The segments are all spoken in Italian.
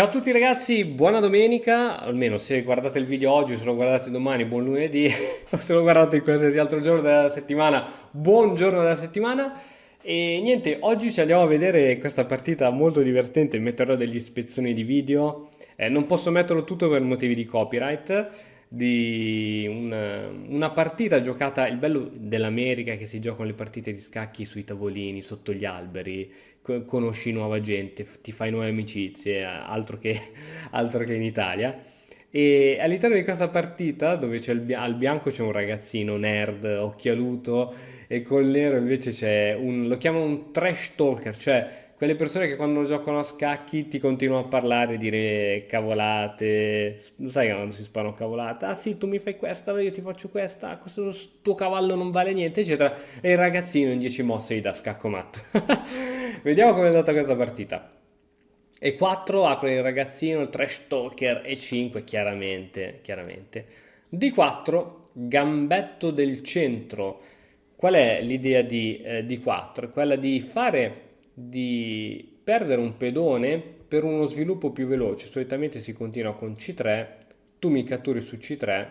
Ciao a tutti ragazzi, buona domenica, almeno se guardate il video oggi, se lo guardate domani, buon lunedì, o se lo guardate in qualsiasi altro giorno della settimana, buon giorno della settimana. E niente, oggi ci andiamo a vedere questa partita molto divertente, metterò degli spezzoni di video, non posso metterlo tutto per motivi di copyright, di una partita giocata, il bello dell'America è che si giocano le partite di scacchi sui tavolini, sotto gli alberi, conosci nuova gente, ti fai nuove amicizie, altro che in Italia. E all'interno di questa partita, dove c'è al bianco c'è un ragazzino nerd, occhialuto, e col nero invece lo chiamano un trash talker, cioè quelle persone che quando giocano a scacchi ti continuano a parlare, dire cavolate, sai che quando si sparano cavolate, ah sì, tu mi fai questa, allora io ti faccio questa, ah, questo tuo cavallo non vale niente, eccetera, e il ragazzino in 10 mosse gli dà scacco matto. Vediamo com'è andata questa partita. E 4 apre il ragazzino, il trash talker, e 5 chiaramente. D4, gambetto del centro. Qual è l'idea di D4? È quella di perdere un pedone per uno sviluppo più veloce. Solitamente si continua con C3, tu mi catturi su C3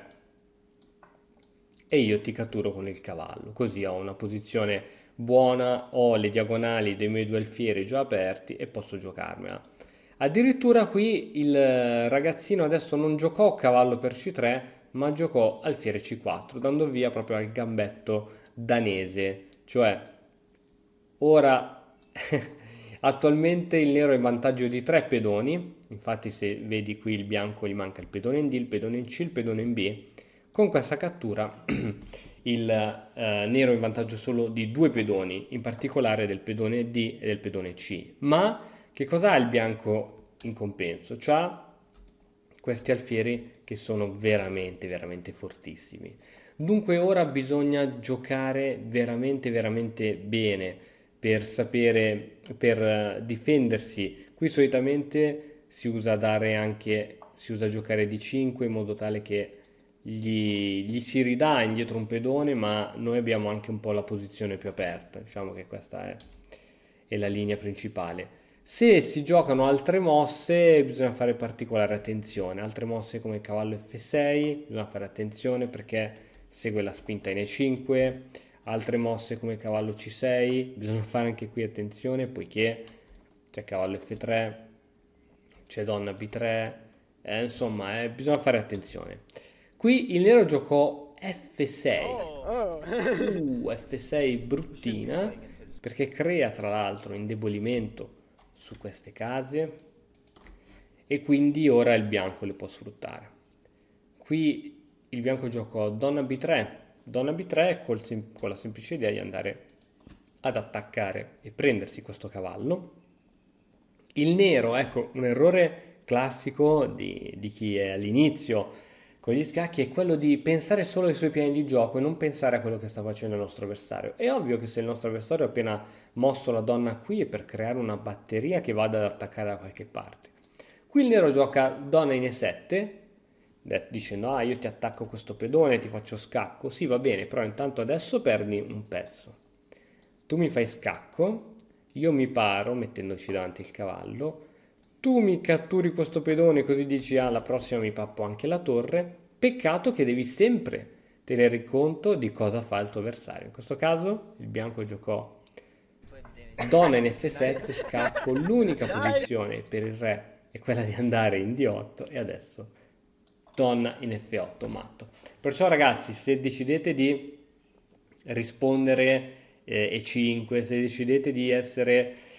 e io ti catturo con il cavallo. Così ho una posizione buona, ho le diagonali dei miei due alfieri già aperti e posso giocarmela. Addirittura qui il ragazzino adesso non giocò cavallo per C3, ma giocò alfiere C4, dando via proprio al gambetto danese. Cioè, ora attualmente il nero è in vantaggio di 3 pedoni, infatti se vedi qui il bianco gli manca il pedone in D, il pedone in C, il pedone in B. Con questa cattura il nero è in vantaggio solo di 2 pedoni, in particolare del pedone D e del pedone C. Ma che cosa ha il bianco in compenso? C'ha questi alfieri che sono veramente fortissimi. Dunque ora bisogna giocare veramente bene per sapere, per difendersi. Qui solitamente si usa giocare di 5 in modo tale che gli si ridà indietro un pedone, ma noi abbiamo anche un po' la posizione più aperta. Diciamo che è la linea principale. Se si giocano altre mosse, bisogna fare particolare attenzione. Altre mosse come cavallo F6, bisogna fare attenzione perché segue la spinta in E5. Altre mosse come cavallo C6, bisogna fare anche qui attenzione poiché c'è cavallo F3, c'è donna B3, insomma, bisogna fare attenzione. Qui il nero giocò F6. F6 bruttina perché crea tra l'altro indebolimento su queste case e quindi ora il bianco le può sfruttare. Qui il bianco giocò donna B3, donna B3 con la semplice idea di andare ad attaccare e prendersi questo cavallo. Il nero, ecco, un errore classico di chi è all'inizio con gli scacchi è quello di pensare solo ai suoi piani di gioco e non pensare a quello che sta facendo il nostro avversario. È ovvio che se il nostro avversario ha appena mosso la donna qui è per creare una batteria che vada ad attaccare da qualche parte. Qui il nero gioca donna in E7, dicendo ah io ti attacco questo pedone, ti faccio scacco. Sì, va bene, però intanto adesso perdi un pezzo. Tu mi fai scacco, io mi paro mettendoci davanti il cavallo, tu mi catturi questo pedone così dici ah la prossima mi pappo anche la torre. Peccato che devi sempre tenere conto di cosa fa il tuo avversario. In questo caso il bianco giocò donna in F7, scacco, l'unica posizione per il re è quella di andare in D8 e adesso donna in F8 matto. Perciò ragazzi, se decidete di rispondere E5, se decidete di essere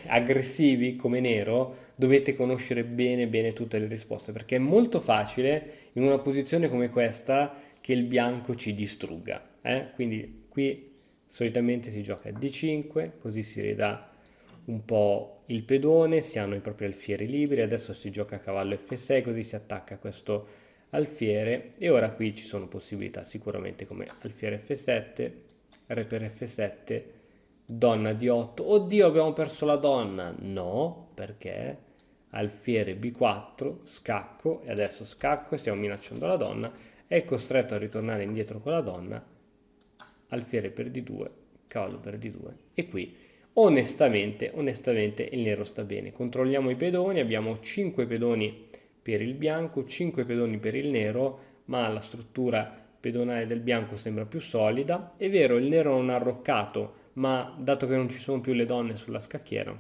aggressivi come nero, dovete conoscere bene tutte le risposte, perché è molto facile in una posizione come questa che il bianco ci distrugga. Quindi qui solitamente si gioca D5, così si ridà un po' il pedone, si hanno i propri alfieri liberi, adesso si gioca cavallo F6, così si attacca questo alfiere e ora qui ci sono possibilità sicuramente come alfiere F7, re per F7, donna D8. Oddio, abbiamo perso la donna. No, perché alfiere B4, scacco, e adesso scacco e stiamo minacciando la donna. È costretto a ritornare indietro con la donna, alfiere per D2, cavallo per D2. E qui Onestamente il nero sta bene. Controlliamo i pedoni, abbiamo 5 pedoni per il bianco, 5 pedoni per il nero, ma la struttura pedonale del bianco sembra più solida. È vero, il nero non ha arroccato, ma dato che non ci sono più le donne sulla scacchiera,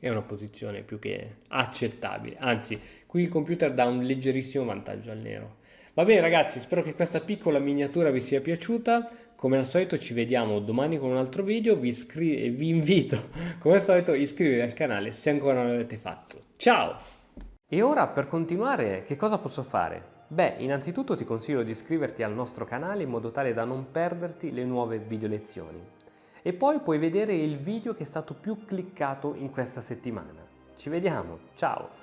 è una posizione più che accettabile. Anzi, qui il computer dà un leggerissimo vantaggio al nero. Va bene ragazzi, spero che questa piccola miniatura vi sia piaciuta. Come al solito ci vediamo domani con un altro video. Vi invito, come al solito, a iscrivervi al canale se ancora non l'avete fatto. Ciao! E ora per continuare, che cosa posso fare? Beh, innanzitutto ti consiglio di iscriverti al nostro canale in modo tale da non perderti le nuove video lezioni. E poi puoi vedere il video che è stato più cliccato in questa settimana. Ci vediamo, ciao!